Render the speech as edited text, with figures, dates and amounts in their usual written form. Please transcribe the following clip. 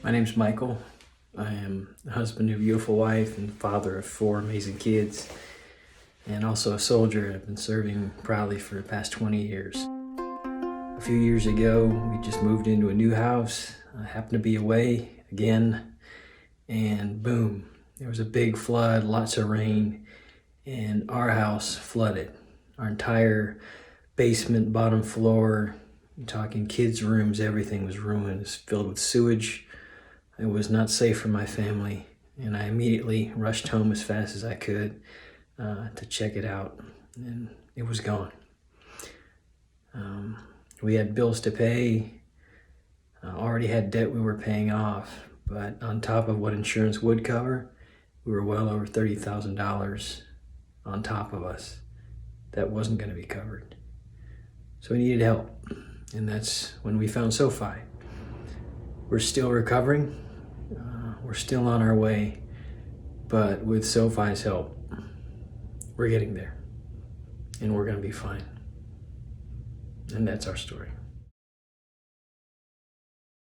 My name's Michael. I am the husband of a beautiful wife and father of 4 amazing kids, and also a soldier. I've been serving proudly for the past 20 years. A few years ago, we just moved into a new house. I happened to be away again, and boom, there was a big flood, lots of rain, and our house flooded. Our entire basement, bottom floor, you're talking kids' rooms, everything was ruined. It was filled with sewage. It was not safe for my family, and I immediately rushed home as fast as I could to check it out, and it was gone. We had bills to pay, already had debt we were paying off, but on top of what insurance would cover, we were well over $30,000 on top of us that wasn't going to be covered. So we needed help, and that's when we found SoFi. We're still recovering. We're still on our way, but with SoFi's help, we're getting there, and we're going to be fine. And that's our story.